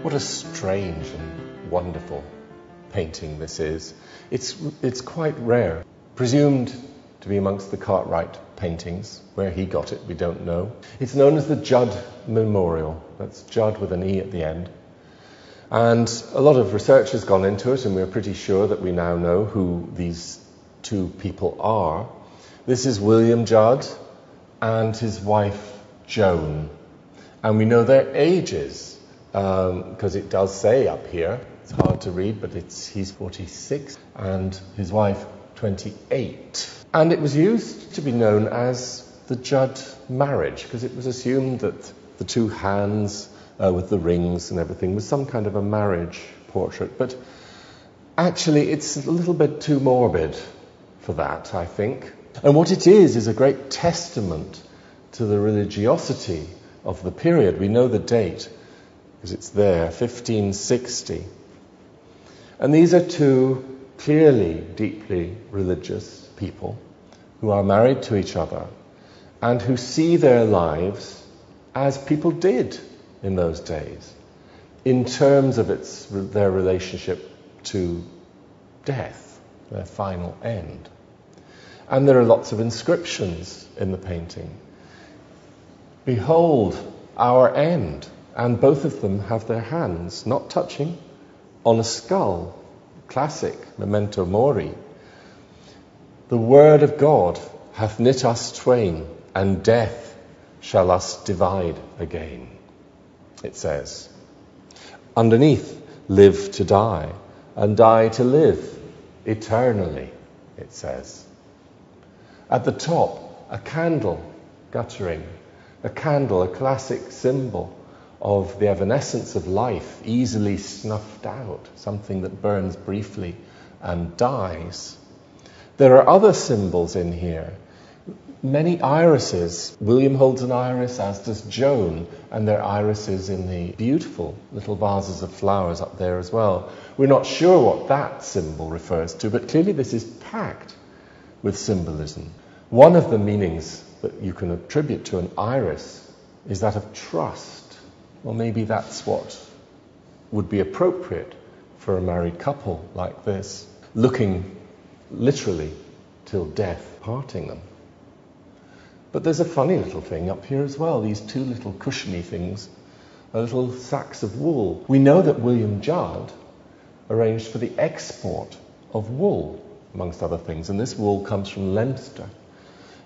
What a strange and wonderful painting this is. It's quite rare, presumed to be amongst the Cartwright paintings. Where he got it, we don't know. It's known as the Judde Memorial. That's Judde with an E at the end. And a lot of research has gone into it, and we're pretty sure that we now know who these two people are. This is William Judde and his wife Joan. And we know their ages, because it does say up here, it's hard to read, but he's 46 and his wife 28. And it was used to be known as the Judde marriage, because it was assumed that the two hands with the rings and everything was some kind of a marriage portrait. But actually it's a little bit too morbid for that, I think. And what it is a great testament to the religiosity of the period. We know the date, because it's there, 1560. And these are two clearly deeply religious people who are married to each other and who see their lives as people did in those days, in terms of their relationship to death, their final end. And there are lots of inscriptions in the painting. Behold our end. And both of them have their hands, not touching, on a skull. Classic, memento mori. The word of God hath knit us twain, and death shall us divide again, it says. Underneath, live to die, and die to live eternally, it says. At the top, a candle guttering. A candle, a classic symbol of the evanescence of life, easily snuffed out, something that burns briefly and dies. There are other symbols in here. Many irises. William holds an iris, as does Joan, and there are irises in the beautiful little vases of flowers up there as well. We're not sure what that symbol refers to, but clearly this is packed with symbolism. One of the meanings that you can attribute to an iris is that of trust. Well, maybe that's what would be appropriate for a married couple like this, looking literally till death parting them. But there's a funny little thing up here as well, these two little cushiony things, little sacks of wool. We know that William Judde arranged for the export of wool, amongst other things, and this wool comes from Leinster,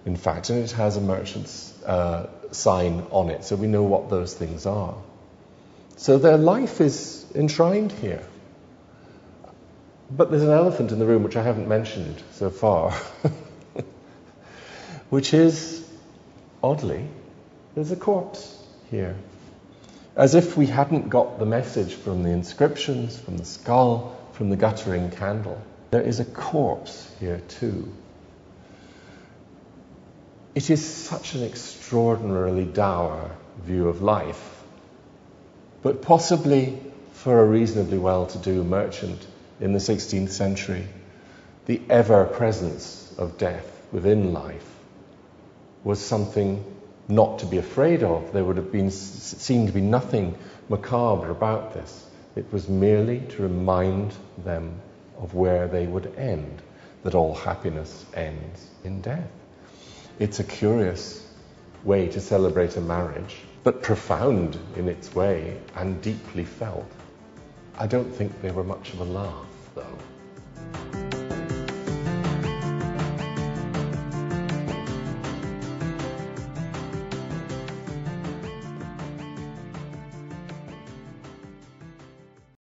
in fact, and it has a merchant's sign on it, so we know what those things are. So their life is enshrined here. But there's an elephant in the room which I haven't mentioned so far, which is, oddly, there's a corpse here. As if we hadn't got the message from the inscriptions, from the skull, from the guttering candle. There is a corpse here too. It is such an extraordinarily dour view of life, but possibly for a reasonably well-to-do merchant in the 16th century, the ever-presence of death within life was something not to be afraid of. There would have been seen to be nothing macabre about this. It was merely to remind them of where they would end, that all happiness ends in death. It's a curious way to celebrate a marriage, but profound in its way and deeply felt. I don't think they were much of a laugh, though.